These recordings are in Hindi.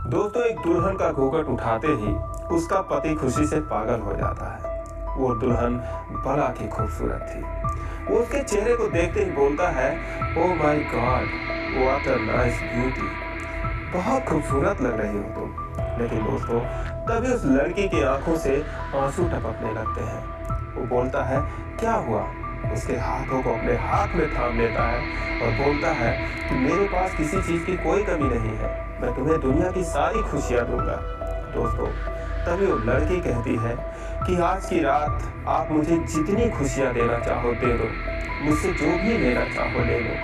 दोस्तों, एक दुल्हन का घूंघट उठाते ही उसका पति खुशी से पागल हो जाता है। वो दुल्हन बड़ा की खूबसूरत थी। वो उसके चेहरे को देखते ही बोलता है, oh my God, what a nice beauty, बहुत खूबसूरत लग रही हो तुम। लेकिन दोस्तों, तभी उस लड़की की आंखों से आंसू टपकने लगते हैं। वो बोलता है, क्या हुआ? उसके हाथों को अपने हाथ में थाम लेता है और बोलता है कि मेरे पास किसी चीज़ की कोई कमी नहीं है, मैं तुम्हें दुनिया की सारी खुशियाँ दूंगा। दोस्तों, तभी वो लड़की कहती है कि आज की रात आप मुझे जितनी खुशियाँ देना चाहो दे दो, मुझसे जो भी लेना चाहो ले लो,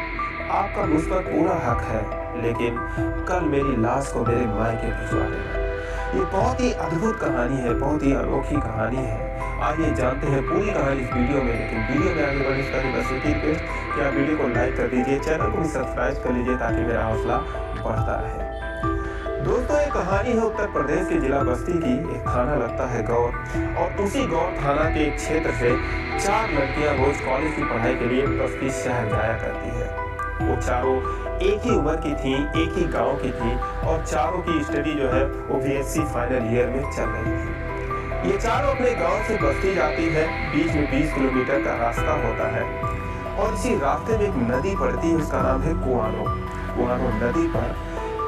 आपका मुझ पर पूरा हक है, लेकिन कल मेरी लाश को मेरे मायके भिजवा देना। ये बहुत ही अद्भुत कहानी है, बहुत ही अनोखी कहानी है। आइए जानते हैं पूरी कहानी इस वीडियो में। लेकिन वीडियो में आगे बढ़ने से पहले बस एक ही रिक्वेस्ट कि आप वीडियो को लाइक कर दीजिए, चैनल को भी सब्सक्राइब कर लीजिए ताकि मेरा हौसला बढ़ता रहे। दोस्तों, ये कहानी है उत्तर प्रदेश के जिला बस्ती की। एक थाना लगता है गौर, और उसी गौर थाना के एक क्षेत्र से 4 लड़कियां रोज कॉलेज की पढ़ाई के लिए बस्ती शहर जाया करती है। वो चारों एक ही उम्र की थी, एक ही गांव की थी, और चारों की स्टडी जो है वो बीएससी फाइनल ईयर में चल रही थी। ये चारों अपने गांव से बस्ती जाती है। बीच में 20 किलोमीटर का रास्ता होता है, और इसी रास्ते में एक नदी पड़ती है, उसका नाम है कुआनो। कुआनो नदी पर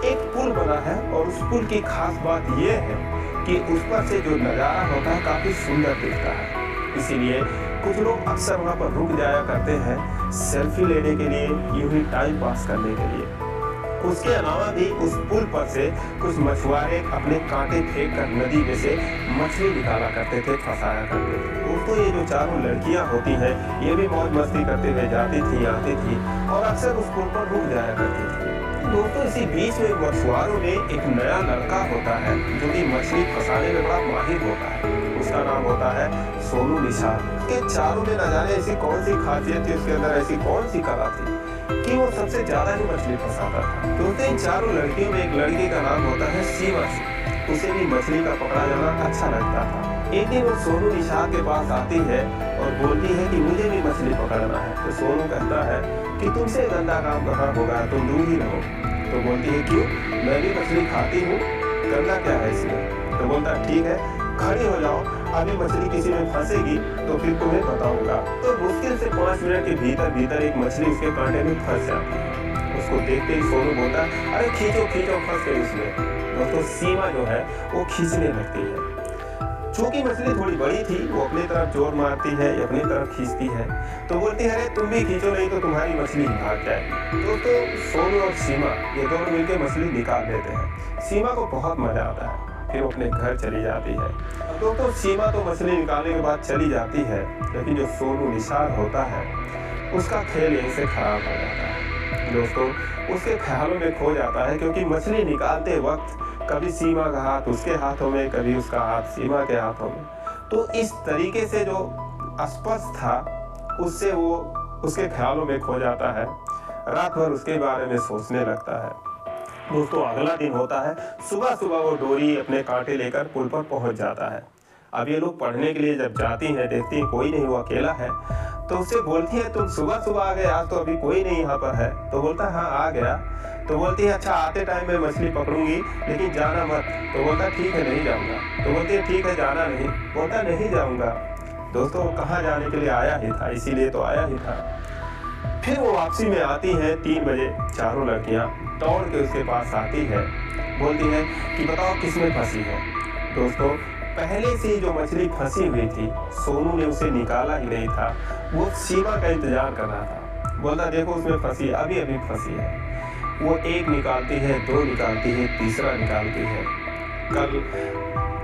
एक पुल बना है, और उस पुल की खास बात यह है कि उस पर से जो नज़ारा होता है काफ़ी सुंदर दिखता है। इसीलिए कुछ लोग अक्सर वहाँ पर रुक जाया करते हैं सेल्फी लेने के लिए, यूं ही टाइम पास करने के लिए। उसके अलावा भी उस पुल पर से कुछ मछुआरे अपने कांटे फेंक कर नदी में से मछली निकाला करते थे, फंसाया करते थे। दोस्तों, ये जो चारों लड़कियां होती हैं, ये भी मौज मस्ती करते हुए जाती थी, आती थी, और अक्सर उस पुल पर रुक जाया करती थी। दोस्तों, इसी बीच में मछुआरों में एक नया लड़का होता है जो कि मछली फंसाने में बड़ा माहिर होता है। उसका नाम होता है सोनू निषाद। के चारों में न जाने ऐसी कौन सी खासियत थी, उसके अंदर ऐसी कौन सी कला थी कि वो सबसे ज्यादा ही मछली फंसाता था। दोस्तों, इन चारों लड़कियों में एक लड़की का नाम होता है सीमा सिंह। उसे भी मछली का पकड़ा जाना अच्छा लगता था। एक दिन वो सोनू निषाद के पास आती है और बोलती है कि मुझे भी मछली पकड़ना है। तो सोनू कहता है कि तुमसे गंदा काम कहाँ होगा, तुम दूर ही रहो। तो बोलती है, क्यों? मैं भी मछली खाती हूँ, गंदा क्या है इसमें? तो बोलता है, ठीक है, खड़ी हो जाओ, अभी मछली किसी में फंसेगी तो फिर तुम्हें बताऊंगा। तो मुश्किल से 5 मिनट के भीतर एक मछली उसके कांटे में फंस जाती है। उसको देखते ही सोनू बोलता है, अरे खींचो खींचो, फंस गई इसमें। दोस्तों, सीमा जो है वो खींचने लगती है। चूंकि मछली थोड़ी बड़ी थी, वो अपनी तरफ जोर मारती है, अपनी तरफ खींचती है। तो बोलती है, अरे तुम भी खींचो, नहीं तो तुम्हारी मछली भाग जाएगी। दोस्तों, सोनू और सीमा ये दोनों मिलकर मछली निकाल देते हैं। सीमा को बहुत मजा आता है, फिर वो अपने घर चली जाती है। दोस्तों, सीमा तो मछली निकालने के बाद चली जाती है, लेकिन जो सोनू निषाद होता है उसका खेल यहीं से खराब हो जाता है। दोस्तों, उसके ख्यालों में खो जाता है, क्योंकि मछली निकालते वक्त कभी सीमा का हाथ उसके हाथों में, कभी उसका हाथ सीमा के हाथों में। तो इस तरीके से जो स्पर्श था उससे वो उसके ख्यालों में खो जाता है। रात भर उसके बारे में सोचने लगता है। दोस्तों, अगला दिन होता है। सुबह सुबह वो डोरी अपने कांटे लेकर पुल पर पहुंच जाता है। अब ये लोग पढ़ने के लिए जब जाती हैं, देखती हैं कोई नहीं, वो अकेला है। तो उससे बोलती है, तुम सुबह सुबह आ गए, आज तो अभी कोई नहीं यहाँ पर है। तो बोलता है, हाँ आ गया। तो बोलती है, अच्छा आते टाइम मैं मछली पकड़ूंगी, लेकिन जाना मत। तो बोलता है, ठीक है, नहीं जाऊँगा। तो बोलती है, ठीक है, जाना नहीं। बोलता नहीं जाऊँगा। दोस्तों, कहाँ जाने के लिए आया ही था, इसीलिए तो आया ही था। फिर वो वापसी में आती है 3 बजे। चारों लड़कियां दौड़ के उसके पास आती है, बोलती है कि बताओ किसमें फंसी है। दोस्तों, पहले से जो मछली फंसी हुई थी, सोनू ने उसे निकाला ही नहीं था, वो सीमा का इंतजार कर रहा था। बोलता, देखो उसमें फंसी है, अभी अभी फंसी है। वो 1 निकालती है, 2 निकालती है, तीसरा निकालती है। कल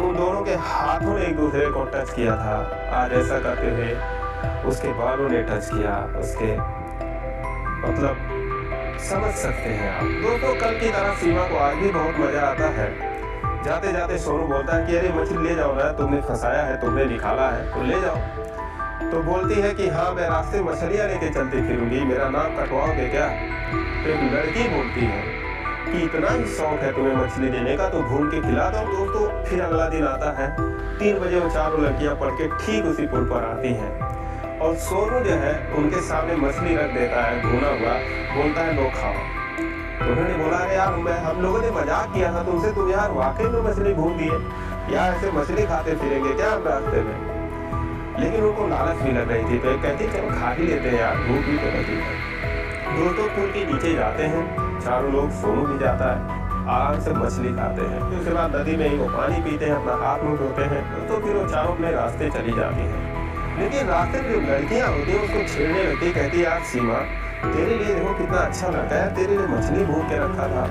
उन दोनों के हाथों ने एक दूसरे को टच किया था, आज ऐसा करते हुए उसके बालों ने टच किया, उसके मतलब समझ सकते हैं आप। दोस्तों, कल की तरह सीमा को आज भी बहुत मजा आता है। जाते जाते सोनू बोलता है कि अरे मछली ले जाओ ना, तुमने फंसाया है, तुमने निकाला है, तो ले जाओ। तो बोलती है कि हाँ, मैं रास्ते मछलियाँ लेके चलती फिरूंगी, मेरा नाम कटवाओगे क्या? तो एक लड़की बोलती है कि इतना ही शौक है तुम्हें मछली लेने का, तो भून के खिला दो। दोस्तों, फिर अगला दिन आता है। 3 बजे वो चारों लड़कियां पढ़ के ठीक उसी पुल पर आती हैं, और सोनू जो है उनके सामने मछली रख देता है भुना हुआ, बोलता है लो खाओ। तो उन्होंने बोला, अरे यार हम लोगों ने मजाक किया था तुमसे, तुम यार वाकई में मछली भून दिए, यार ऐसे मछली खाते फिरेंगे क्या हम रास्ते में। लेकिन उनको लालच भी लग रही थी, तो कहती चलो खा ही लेते हैं यार, भूख भी तो लगी है। दोस्तों पुल के नीचे जाते हैं चारों लोग, सोनू भी जाता है, आराम से मछली खाते हैं। फिर उसके बाद नदी में ही वो पानी पीते हैं, अपना हाथ मुंह धोते हैं। तो फिर वो चारों अपने रास्ते चली जाती हैं। लेकिन रास्ते में जो लड़कियां होती हैं उसको छेड़ने लगती, कहती यार सीमा तेरे लिए देखो कितना अच्छा लड़का है, तेरे लिए मछली भून के रखा था।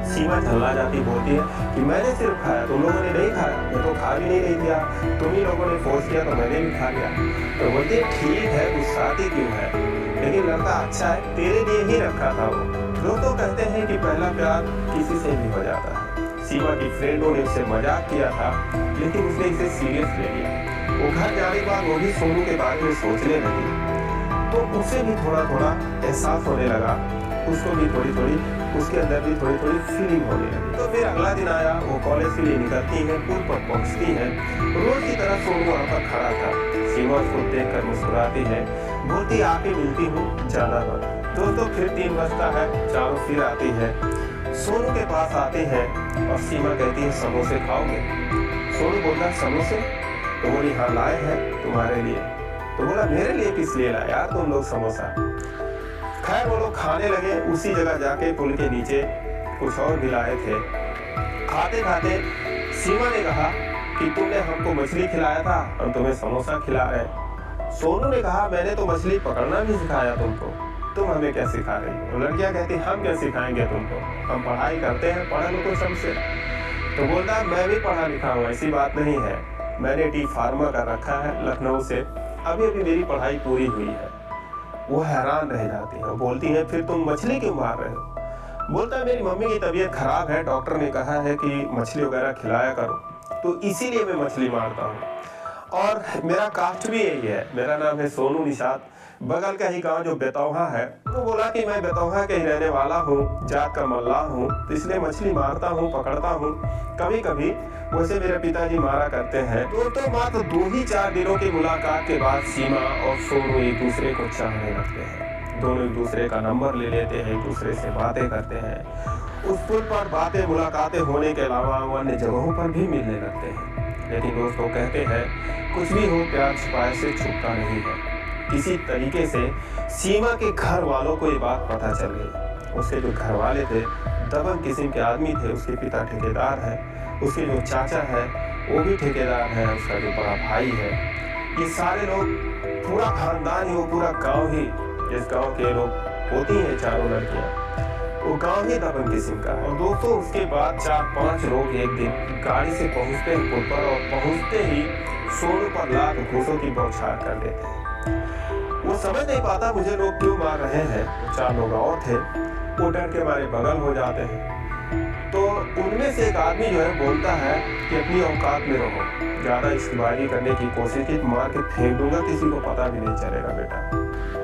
सीमा झल्ला जाती, बोलती है कि मैंने सिर्फ खाया, तुम लोगों ने नहीं खाया, मैं तो खा भी नहीं रही थी, तुम ही लोगों ने फोर्स किया तो मैंने भी खा लिया। तो बोलती है ठीक है, गुस्साती क्यों है, लेकिन लड़का अच्छा है, तेरे लिए ही रखा था वो। दोस्तों कहते हैं कि पहला प्यार किसी से भी हो जाता है। सीमा की फ्रेंडों ने उससे मजाक किया था, लेकिन उसने इसे सीरियस ले लिया। वो घर जाने के बाद वो भी सोनू के बारे में सोचने लगी, तो उसे भी थोड़ा थोड़ा एहसास होने लगा, उसको भी थोड़ी थोड़ी उसके अंदर भी थोड़ी थोड़ी फीलिंग होने लगी। तो फिर अगला दिन आया, वो कॉलेज के लिए निकलती है, पुल पर पहुंचती है। रोज की तरह सोनू वहाँ पर खड़ा था। सीमा उसको देखकर मुस्कुराती है, बोलती आके मिलती हूँ, जाना मत। दोस्तों फिर 3 बजता है, चारों फिर आती है, सोनू के पास आती है और सीमा कहती है समोसे खाओगे। सोनू बोला समोसे, तो बोली हाँ लाए हैं तुम्हारे लिए। तो बोला मेरे लिए किस लिए लाया यार तुम लोग समोसा। खैर वो लोग खाने लगे, उसी जगह जाके पुल के नीचे कुछ और भी लाए थे। खाते खाते सीमा ने कहा कि तुमने हमको मछली खिलाया था, हम तुम्हें समोसा खिला रहे। सोनू ने कहा मैंने तो मछली पकड़ना भी सिखाया तुमको, तुम हमें क्या सिखा रही हो। लड़कियां कहती हम क्या सिखाएंगे तुमको, हम पढ़ाई करते हैं, पढ़ लो तो सबसे। तो बोलता मैं भी पढ़ा लिखा हूँ, ऐसी बात नहीं है, मैंने डी फार्मा कर रखा है लखनऊ से, अभी अभी मेरी पढ़ाई पूरी हुई है। वो हैरान रह जाती है, बोलती है फिर तुम मछली क्यों मार रहे हो। बोलता है मेरी मम्मी की तबीयत खराब है, डॉक्टर ने कहा है कि मछली वगैरह खिलाया करो, तो इसीलिए मैं मछली मारता हूँ। और मेरा कास्ट भी यही है, मेरा नाम है सोनू निषाद, बगल का ही गांव जो बेतौहा है। तो बोला कि मैं बेतौहा के ही रहने वाला हूँ, जात का मल्लाह हूँ, तो इसलिए मछली मारता हूँ, पकड़ता हूँ कभी कभी, वैसे मेरे पिताजी मारा करते हैं। तो मात्र 2-4 दिनों की मुलाकात के बाद सीमा और सोनू एक दूसरे को चाहने लगते हैं। दोनों एक दूसरे का नंबर ले लेते हैं, एक दूसरे से बातें करते हैं। उस पुल पर बातें मुलाकातें होने के अलावा अन्य जगहों पर भी मिलने लगते हैं। लेकिन दोस्तों कहते हैं कुछ भी हो, प्यार छुपाए से छुपता नहीं है। किसी तरीके से सीमा के घर वालों को ये बात पता चल गई। उसके जो घर वाले थे दबंग किस्म के आदमी थे, उसके पिता ठेकेदार है, उसके जो चाचा है वो भी ठेकेदार है, उसका जो बड़ा भाई है, ये सारे लोग, पूरा खानदान ही, वो पूरा गांव ही, जिस गांव के लोग होती हैं चारों लड़कियां, वो गांव ही दबंग किस्म का है। और दोस्तों उसके बाद 4-5 लोग एक दिन गाड़ी से पहुंचते हैं पुल पर, और पहुंचते ही सोनू पर लाख घूसों की बौछार कर देते हैं। वो समझ नहीं पाता मुझे लोग क्यों मार रहे हैं। 4 लोग और थे, वो डर के मारे बगल हो जाते हैं। तो उनमें से एक आदमी जो है बोलता है कि अपनी औकात में रहो, ज़्यादा इश्कबाजी करने की कोशिश की, मार के फेंक दूंगा, किसी को पता भी नहीं चलेगा बेटा,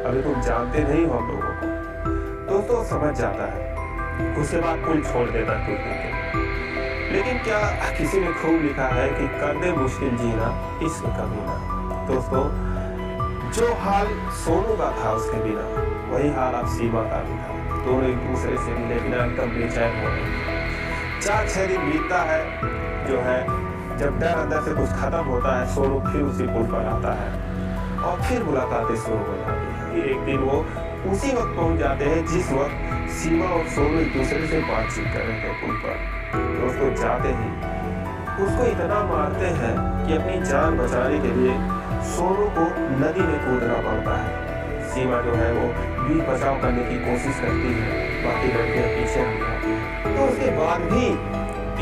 अभी तुम जानते नहीं हो हम लोगों को। दोस्तों समझ जाता है, उसके बाद पुल छोड़ देता है कुछ दिन के। लेकिन क्या किसी ने खूब लिखा है कि कर दे मुश्किल जीना इश्क कभी ना। दोस्तों जो हाल सोनू का था उसके बिना, वही हाल अब सीमा का भी था। दोनों एक दूसरे से मिले बिना एकदम बेचैन हो गए। 4-6 दिन बीतता है, जो है जब डर अंदर से कुछ खत्म होता है, सोनू फिर उसी पुल पर आता है और फिर मुलाकातें शुरू हो जाती है। फिर एक दिन वो उसी वक्त पहुंच जाते हैं जिस वक्त सीमा और सोनू एक दूसरे से बातचीत कर रहे थे पुल पर। दोस्तों जाते ही उसको इतना मारते हैं कि अपनी जान बचाने के लिए सोनू को नदी में कूदना पड़ता है। सीमा जो है वो भी बचाव करने की कोशिश करती है, बाकी लड़कियां पीछे हट जाती हैं। तो उसके बाद भी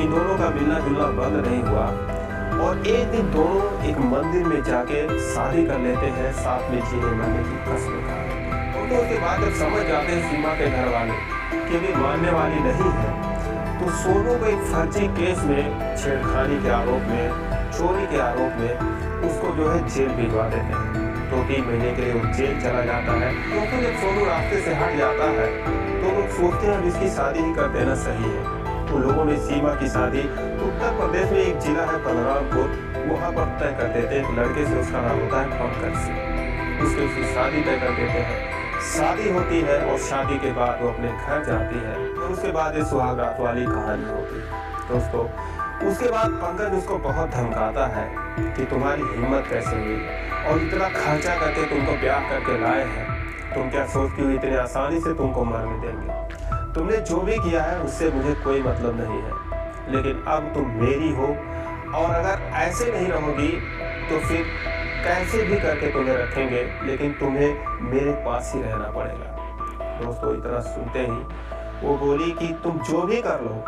इन दोनों का मिलना जुलना बंद नहीं हुआ, और एक दिन दोनों एक मंदिर में जाके शादी कर लेते हैं, साथ में जीने मरने की कसम खाते हैं। तो उसके बाद जब समझ जाते हैं सीमा के घर वाले कि भी मानने वाली नहीं है, तो सोनू को एक फर्जी केस में, छेड़खानी के आरोप में, चोरी के आरोप में उसको जो है जेल भिजवा देते हैं। 2-3 महीने के लिए वो जेल चला जाता है। तो फिर जब सोनू रास्ते से हट जाता है तो लोग सोचते हैं अब इसकी शादी ही कर देना सही है। तो लोगों ने सीमा की शादी उत्तर प्रदेश में एक जिला है बलरामपुर, वहाँ पर तय कर देते हैं। एक लड़के से, उसका नाम होता है पंकज सिंह, उसकी शादी तय कर देते हैं। शादी होती है और शादी के बाद वो अपने घर जाती है। तो उसके बाद ये सुहाग रात वाली कहानी होती है दोस्तों। उसके बाद पंकज उसको बहुत धमकाता है कि तुम्हारी हिम्मत कैसे हुई और इतना खर्चा करके तुमको ब्याह करके लाए हैं, तुम क्या सोचती हो इतनी आसानी से तुमको मरने देंगे? तुमने जो भी किया है उससे मुझे कोई मतलब नहीं है, लेकिन अब तुम मेरी हो और अगर ऐसे नहीं रहोगी तो फिर कैसे भी करके तुम्हें रखेंगे, लेकिन तुम्हें मेरे पास ही रहना पड़ेगा। दोस्तों इतना सुनते ही वो बोली कि तुम जो भी कर लो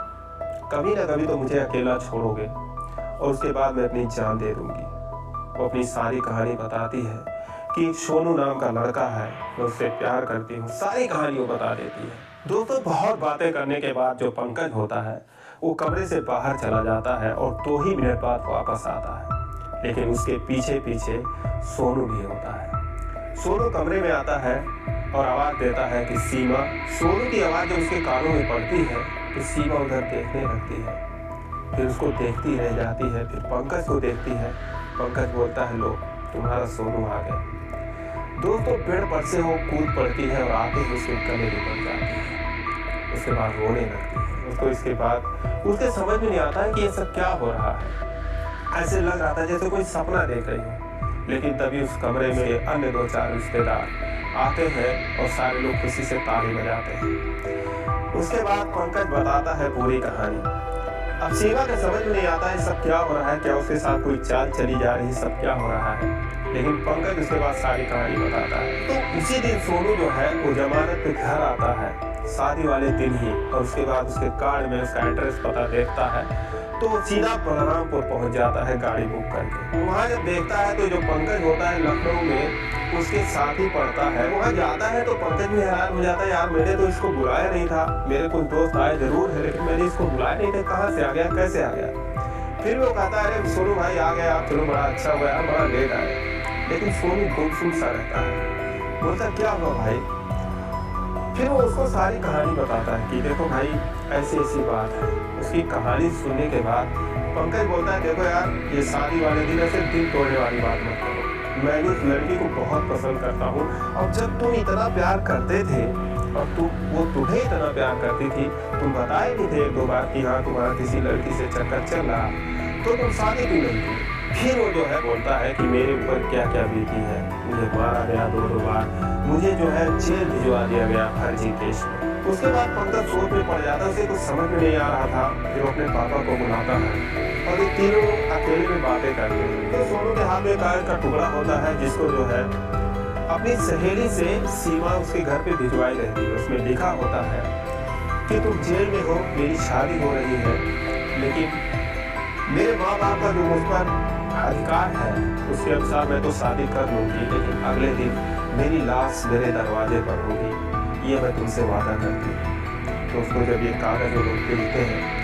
कभी ना कभी तो मुझे अकेला छोड़ोगे और उसके बाद मैं अपनी जान दे दूंगी। वो अपनी सारी कहानी बताती है कि सोनू नाम का लड़का है, मैं उससे प्यार करती हूँ, सारी कहानी वो बता देती है। दोस्तों बहुत बातें करने के बाद जो पंकज होता है वो कमरे से बाहर चला जाता है और 2 ही मिनट बाद वापस आता है, लेकिन उसके पीछे पीछे सोनू भी होता है। सोनू कमरे में आता है और आवाज़ देता है कि सीमा। सोनू की आवाज़ जब उसके कानों में पड़ती है तो सीमा उधर देखने लगती है, फिर उसको देखती रह जाती है, फिर पंकज को देखती है। पंकज बोलता है लो तुम्हारा सोनू आ गया। दोस्तों पेड़ पर से वो कूद पड़ती है और आते ही उसके गले में पड़ जाती है, उसके बाद रोने लगती है। दोस्तों इसके बाद उसके समझ में नहीं आता है कि ये सब क्या हो रहा है। ऐसे लग रहा था जैसे कोई सपना देख रही हो, लेकिन तभी उस कमरे में अन्य 2-4 रिश्तेदार आते हैं और सारे लोग खुशी से ताली बजाते हैं। उसके बाद पंकज बताता है पूरी कहानी। अब सीमा के समझ में नहीं आता है सब क्या हो रहा है, क्या उसके साथ कोई चाल चली जा रही है, सब क्या हो रहा है, लेकिन पंकज उसके बाद सारी कहानी बताता है। तो उसी दिन सोनू जो है वो जमानत पे घर आता है, शादी वाले दिन ही, और उसके बाद उसके कार्ड में उसका एड्रेस पता देखता है तो वो सीधा बलरामपुर पहुंच जाता है गाड़ी बुक करके। वहाँ जब देखता है तो जो पंकज होता है लखनऊ में उसके साथ ही पढ़ता है, वहाँ जाता है तो पंकज भी हैरान हो जाता है, यार मैंने तो इसको बुलाया नहीं था, मेरे कुछ दोस्त आए जरूर है लेकिन मैंने इसको बुलाया नहीं था, कहाँ से आ गया, कैसे आ गया? फिर वो कहता है अरे सोनू भाई आ गया आप, चलो बड़ा अच्छा हुआ यार, बड़ा लेट आए। लेकिन सोनू गुमसुम सा रहता है, बोलता क्या हुआ भाई? फिर वो उसको सारी कहानी बताता है कि देखो भाई ऐसी ऐसी बात है। उसकी कहानी सुनने के बाद पंकज बोलता है देखो यार ये शादी वाले दिन ऐसे दिल तोड़ने वाली बात मत करो, मैं भी उस लड़की को बहुत पसंद करता हूँ और जब तुम इतना प्यार करते थे और वो तुम्हें इतना प्यार करती थी, तुम बताए नहीं थे 1-2 बार कि हाँ तुम्हारा किसी लड़की से चक्कर चल रहा, तो तुम शादी क्यों नहीं की? फिर वो जो है बोलता है कि मेरे ऊपर क्या क्या बीती है, मुझे मारा गया 2 बार, मुझे जो है जेल भिजवा दिया गया फर्जी केस में। उसके बाद पंकज सोच में पड़ जाता है, उसे कुछ समझ में नहीं आ रहा था, फिर वो अपने पापा को बुलाता है और ये तीनों अकेले में बातें करते हैं। तो सोनू के हाथ में कागज का टुकड़ा होता है जिसको जो है अपनी सहेली से सीमा उसके घर पे भिजवाई रहती है। उसमें लिखा होता है कि तुम जेल में हो, मेरी शादी हो रही है, लेकिन मेरे माँ बाप का जो मुझ पर अधिकार है उसके अनुसार मैं तो शादी कर लूँगी, लेकिन अगले दिन मेरी लाश मेरे दरवाजे पर होगी, ये मैं तुमसे वादा करती हूँ। तो उसको जब ये कागज वो लोग देखते हैं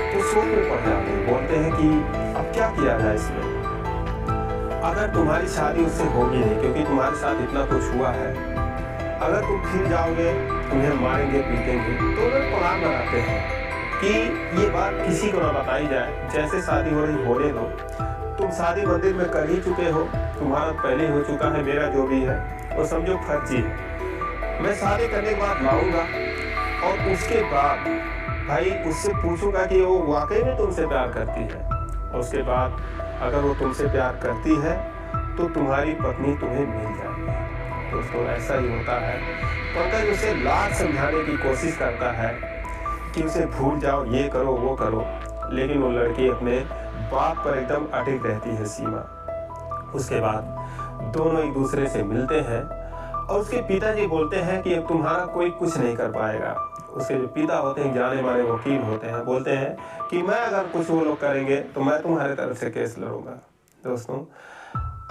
तो सोच में पड़ जाते हैं, बोलते हैं कि अब क्या किया जाए इसमें, अगर तुम्हारी शादी उससे होगी नहीं क्योंकि तुम्हारे साथ इतना कुछ हुआ है, अगर तुम फिर जाओगे तुम्हें मारेंगे पीटेंगे, तो लोग प्लान बनाते हैं कि ये बात किसी को ना बताई जाए, जैसे शादी हो रही होने दो, तुम शादी मंदिर में कर ही चुके हो, तुम्हारा पहले हो चुका है, मेरा जो भी है वो समझो फर्जी है, मैं शादी करने के बाद लाऊंगा और उसके बाद भाई उससे पूछूंगा कि वो वाकई में तुमसे प्यार करती है, और उसके बाद अगर वो तुमसे प्यार करती है तो तुम्हारी पत्नी तुम्हें मिल जाएगी। दोस्तों ऐसा ही होता है। पंकज उसे लाख समझाने की कोशिश करता है कि उसे भूल जाओ, ये करो वो करो, लेकिन वो लड़की अपने बात पर एकदम अटक रहती है सीमा। उसके बाद दोनों एक दूसरे से मिलते हैं और उसके पिताजी बोलते हैं कि अब तुम्हारा कोई कुछ नहीं कर पाएगा। उसके जो पिता होते हैं जाने माने वकील होते हैं, बोलते हैं कि मैं अगर कुछ वो लोग करेंगे तो मैं तुम्हारे तरफ से केस लड़ूंगा। दोस्तों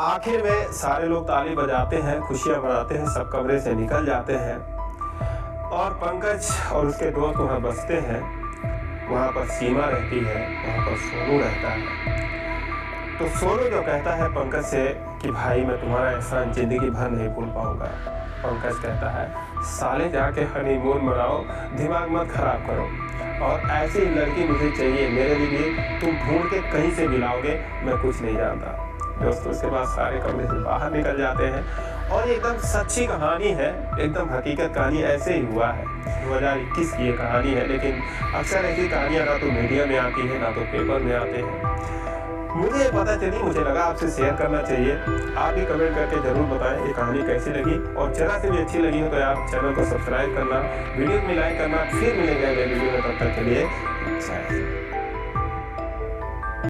आखिर में सारे लोग ताली बजाते हैं, खुशियां मनाते हैं, सब कमरे से निकल जाते हैं और पंकज और उसके दोस्त वहाँ बसते हैं। वहाँ पर सीमा रहती है, वहाँ पर सोनू रहता है। तो सोनू जो कहता है पंकज से कि भाई मैं तुम्हारा एहसान जिंदगी भर नहीं भूल पाऊंगा। पंकज कहता है साले जाके हनीमून मनाओ, दिमाग मत खराब करो, और ऐसी लड़की मुझे चाहिए, मेरे लिए तुम ढूंढ के कहीं से मिलाओगे, मैं कुछ नहीं जानता। दोस्तों उसके बाद सारे कमरे से बाहर निकल जाते हैं और ये एकदम सच्ची कहानी है, एकदम हकीकत कहानी ऐसे ही हुआ है। 2021 की ये कहानी है, लेकिन अक्सर ऐसी कहानियाँ ना तो मीडिया में आती है ना तो पेपर में आते हैं। मुझे ये पता चली, मुझे लगा आपसे शेयर करना चाहिए। आप भी कमेंट करके ज़रूर बताएं ये कहानी कैसी लगी, और जरा से भी अच्छी लगी हो तो आप चैनल को सब्सक्राइब करना, वीडियो में लाइक करना। फिर मिलेंगे अगले वीडियो में, तब तक के लिए जय हिंद।